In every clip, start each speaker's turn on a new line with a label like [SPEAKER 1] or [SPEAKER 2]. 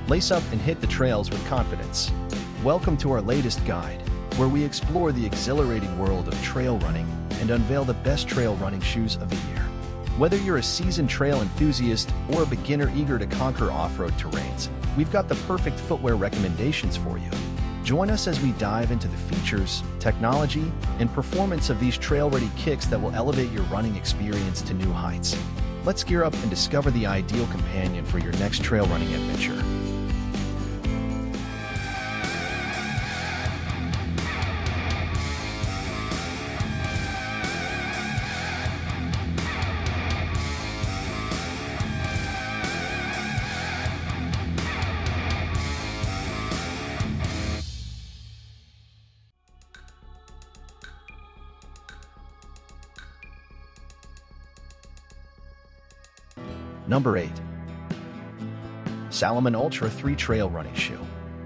[SPEAKER 1] Lace up and hit the trails with confidence. Welcome to our latest guide, where we explore the exhilarating world of trail running and unveil the best trail running shoes of the year. Whether you're a seasoned trail enthusiast or a beginner eager to conquer off-road terrains, we've got the perfect footwear recommendations for you. Join us as we dive into the features, technology, and performance of these trail-ready kicks that will elevate your running experience to new heights. Let's gear up and discover the ideal companion for your next trail running adventure. Number 8. Salomon Ultra 3 Trail Running Shoe.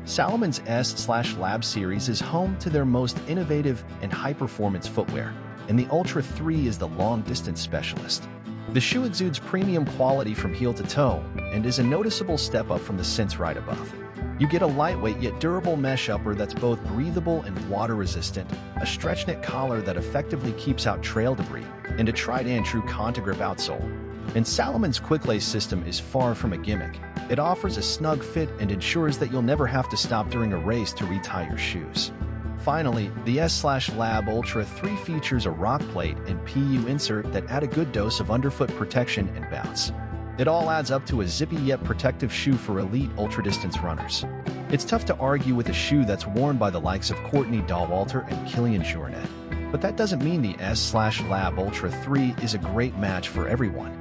[SPEAKER 1] Salomon's S/Lab series is home to their most innovative and high-performance footwear, and the Ultra 3 is the long-distance specialist. The shoe exudes premium quality from heel to toe and is a noticeable step up from the Sinceride above. You get a lightweight yet durable mesh upper that's both breathable and water-resistant, a stretch knit collar that effectively keeps out trail debris, and a tried-and-true Contagrip outsole. And Salomon's quick lace system is far from a gimmick. It offers a snug fit and ensures that you'll never have to stop during a race to retie your shoes. Finally, the S/Lab Ultra 3 features a rock plate and PU insert that add a good dose of underfoot protection and bounce. It all adds up to a zippy yet protective shoe for elite ultra-distance runners. It's tough to argue with a shoe that's worn by the likes of Courtney Dauwalter and Kilian Jornet. But that doesn't mean the S/Lab Ultra 3 is a great match for everyone.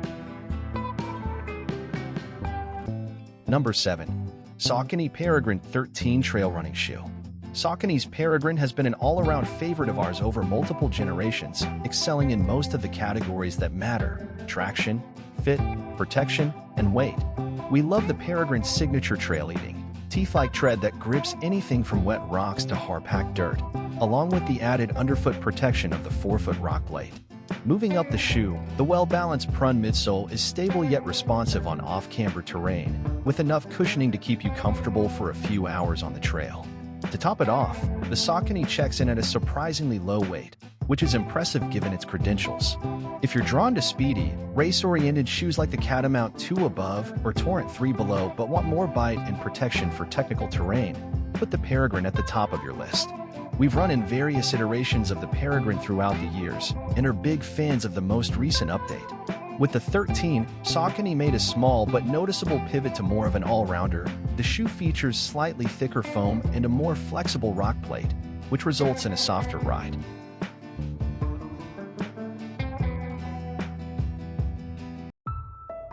[SPEAKER 1] Number 7. Saucony Peregrine 13 Trail Running Shoe. Saucony's Peregrine has been an all-around favorite of ours over multiple generations, excelling in most of the categories that matter: traction, fit, protection, and weight. We love the Peregrine's signature trail-eating, teeth-like tread that grips anything from wet rocks to hard-packed dirt, along with the added underfoot protection of the forefoot rock plate. Moving up the shoe, the well-balanced prun midsole is stable yet responsive on off-camber terrain, with enough cushioning to keep you comfortable for a few hours on the trail. To top it off, the Saucony checks in at a surprisingly low weight, which is impressive given its credentials. If you're drawn to speedy, race-oriented shoes like the Catamount 2 above or Torrent 3 below but want more bite and protection for technical terrain, put the Peregrine at the top of your list. We've run in various iterations of the Peregrine throughout the years and are big fans of the most recent update. With the 13, Saucony made a small but noticeable pivot to more of an all-rounder. The shoe features slightly thicker foam and a more flexible rock plate, which results in a softer ride.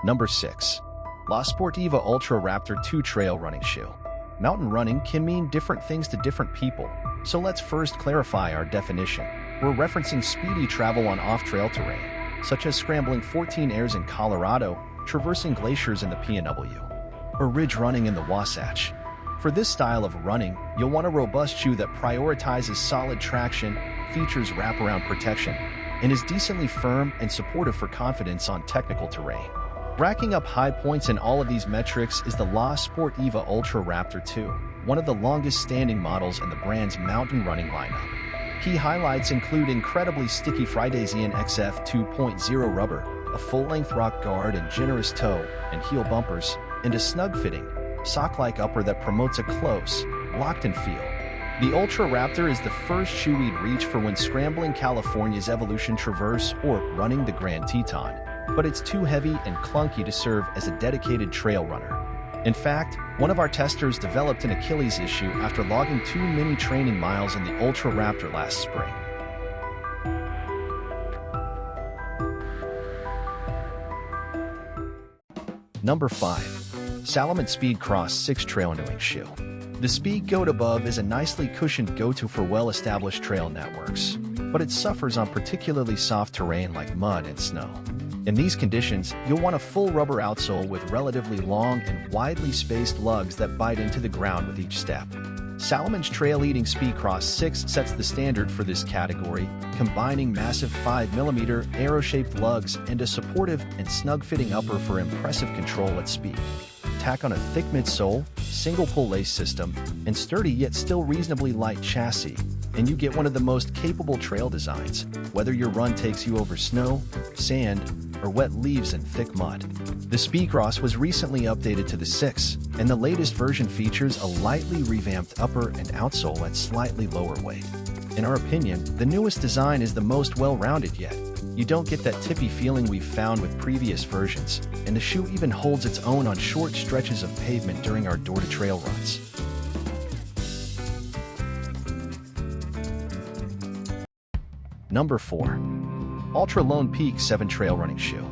[SPEAKER 1] Number 6. La Sportiva Ultra Raptor 2 Trail Running Shoe. Mountain running can mean different things to different people, so let's first clarify our definition. We're referencing speedy travel on off-trail terrain, such as scrambling 14 airs in Colorado, traversing glaciers in the PNW, or ridge running in the Wasatch. For this style of running, you'll want a robust shoe that prioritizes solid traction, features wraparound protection, and is decently firm and supportive for confidence on technical terrain. Racking up high points in all of these metrics is the La Sportiva Ultra Raptor 2, one of the longest-standing models in the brand's mountain running lineup. Key highlights include incredibly sticky Fridazian XF 2.0 rubber, a full-length rock guard and generous toe and heel bumpers, and a snug-fitting, sock-like upper that promotes a close, locked-in feel. The Ultra Raptor is the first shoe we'd reach for when scrambling California's Evolution Traverse or running the Grand Teton, but it's too heavy and clunky to serve as a dedicated trail runner. In fact, one of our testers developed an Achilles issue after logging too many training miles in the Ultra Raptor last spring. Number 5. Salomon Speedcross 6 Trail Canoeing Shoe. The Speedgoat above is a nicely cushioned go-to for well-established trail networks, but it suffers on particularly soft terrain like mud and snow. In these conditions, you'll want a full rubber outsole with relatively long and widely spaced lugs that bite into the ground with each step. Salomon's trail-leading Speedcross 6 sets the standard for this category, combining massive 5mm arrow-shaped lugs and a supportive and snug-fitting upper for impressive control at speed. Tack on a thick midsole, single-pull lace system, and sturdy yet still reasonably light chassis, and you get one of the most capable trail designs, whether your run takes you over snow, sand, or wet leaves and thick mud. The Speedcross was recently updated to the 6, and the latest version features a lightly revamped upper and outsole at slightly lower weight. In our opinion, the newest design is the most well-rounded yet. You don't get that tippy feeling we've found with previous versions, and the shoe even holds its own on short stretches of pavement during our door-to-trail runs. Number 4. Altra Lone Peak 7 Trail Running Shoe.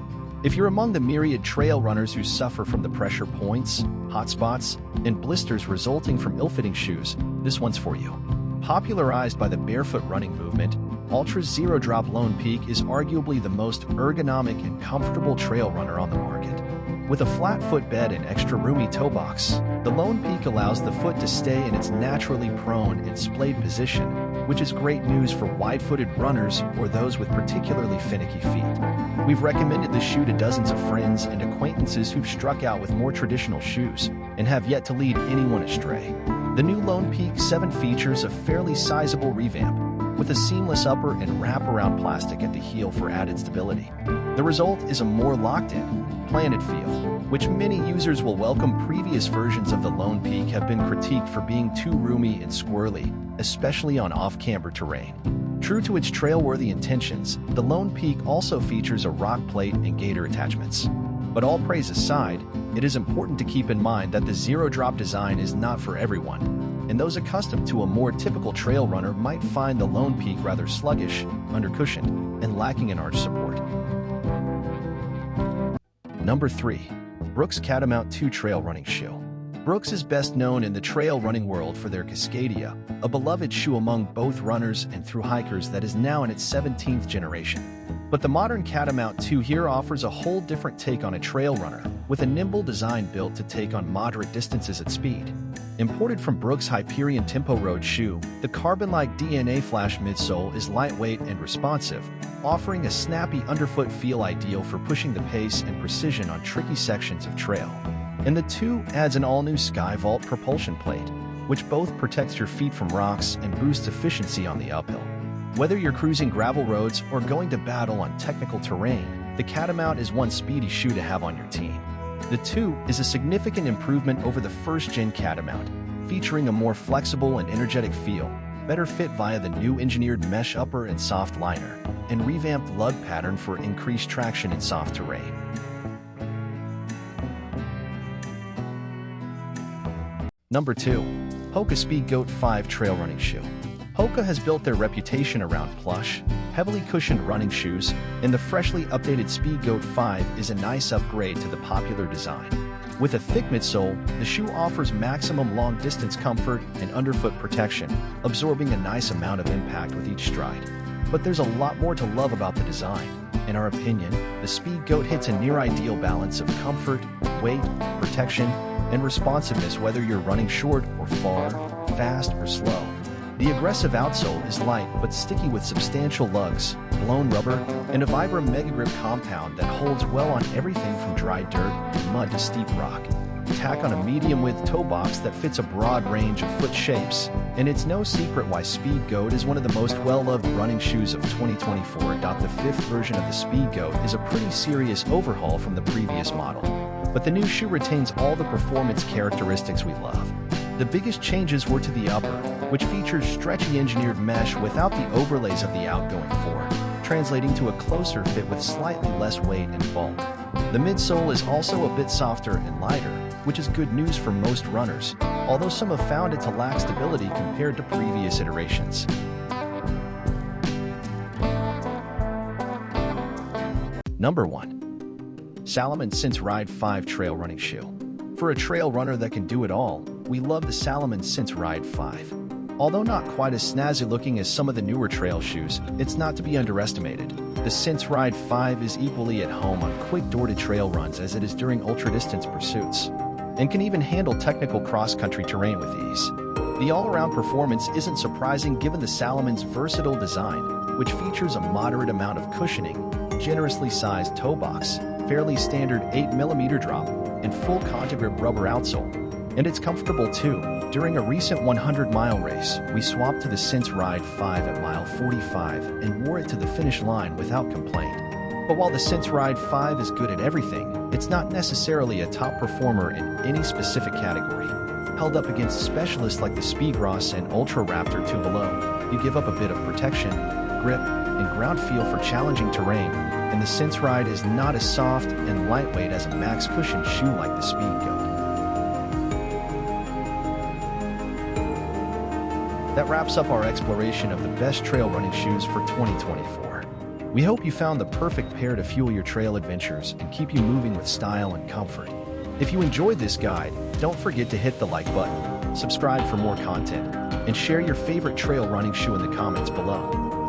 [SPEAKER 1] If you're among the myriad trail runners who suffer from the pressure points, hot spots, and blisters resulting from ill-fitting shoes, this one's for you. Popularized by the barefoot running movement, Altra's Zero Drop Lone Peak is arguably the most ergonomic and comfortable trail runner on the market. With a flat footbed and extra roomy toe box, the Lone Peak allows the foot to stay in its naturally prone and splayed position, which is great news for wide-footed runners or those with particularly finicky feet. We've recommended the shoe to dozens of friends and acquaintances who've struck out with more traditional shoes and have yet to lead anyone astray. The new Lone Peak 7 features a fairly sizable revamp, with a seamless upper and wraparound plastic at the heel for added stability. The result is a more locked-in, planted feel, which many users will welcome. Previous versions of the Lone Peak have been critiqued for being too roomy and squirrely, especially on off-camber terrain. True to its trail-worthy intentions, the Lone Peak also features a rock plate and gaiter attachments. But all praise aside, it is important to keep in mind that the zero-drop design is not for everyone, and those accustomed to a more typical trail runner might find the Lone Peak rather sluggish, undercushioned, and lacking in arch support. Number 3. Brooks Catamount 2 Trail Running Shoe. Brooks is best known in the trail running world for their Cascadia, a beloved shoe among both runners and thru-hikers that is now in its 17th generation. But the modern Catamount 2 here offers a whole different take on a trail runner, with a nimble design built to take on moderate distances at speed. Imported from Brooks' Hyperion Tempo Road shoe, the carbon-like DNA Flash midsole is lightweight and responsive, offering a snappy underfoot feel ideal for pushing the pace and precision on tricky sections of trail. And the 2 adds an all-new Skyvault propulsion plate, which both protects your feet from rocks and boosts efficiency on the uphill. Whether you're cruising gravel roads or going to battle on technical terrain, the Catamount is one speedy shoe to have on your team. The 2 is a significant improvement over the first-gen Catamount, featuring a more flexible and energetic feel, better fit via the new engineered mesh upper and soft liner, and revamped lug pattern for increased traction in soft terrain. Number 2. Hoka Speedgoat 5 Trail Running Shoe. Hoka has built their reputation around plush, heavily cushioned running shoes, and the freshly updated Speedgoat 5 is a nice upgrade to the popular design. With a thick midsole, the shoe offers maximum long-distance comfort and underfoot protection, absorbing a nice amount of impact with each stride. But there's a lot more to love about the design. In our opinion, the Speedgoat hits a near-ideal balance of comfort, weight, protection, and responsiveness whether you're running short or far, fast or slow. The aggressive outsole is light but sticky with substantial lugs, blown rubber, and a Vibram Megagrip compound that holds well on everything from dry dirt and mud to steep rock. Tack on a medium-width toe box that fits a broad range of foot shapes, and it's no secret why Speedgoat is one of the most well-loved running shoes of 2024. The 5th version of the Speedgoat is a pretty serious overhaul from the previous model, but the new shoe retains all the performance characteristics we love. The biggest changes were to the upper, which features stretchy engineered mesh without the overlays of the outgoing fork, translating to a closer fit with slightly less weight and bulk. The midsole is also a bit softer and lighter, which is good news for most runners, although some have found it to lack stability compared to previous iterations. Number 1. Salamon Sinceride 5 Trail Running Shoe. For a trail runner that can do it all, we love the Salomon Sinceride 5. Although not quite as snazzy looking as some of the newer trail shoes, it's not to be underestimated. The Sinceride 5 is equally at home on quick door-to-trail runs as it is during ultra-distance pursuits, and can even handle technical cross-country terrain with ease. The all-around performance isn't surprising given the Salomon's versatile design, which features a moderate amount of cushioning, generously sized toe box, fairly standard 8mm drop, and full Contagrip rubber outsole. And it's comfortable too. During a recent 100-mile race, we swapped to the Sinceride 5 at mile 45 and wore it to the finish line without complaint. But while the Sinceride 5 is good at everything, it's not necessarily a top performer in any specific category. Held up against specialists like the Speedgoat and Ultra Raptor 2 below, you give up a bit of protection, grip, and ground feel for challenging terrain, and the Sinceride is not as soft and lightweight as a max cushion shoe like the Speedgoat. That wraps up our exploration of the best trail running shoes for 2024. We hope you found the perfect pair to fuel your trail adventures and keep you moving with style and comfort. If you enjoyed this guide, don't forget to hit the like button, subscribe for more content, and share your favorite trail running shoe in the comments below.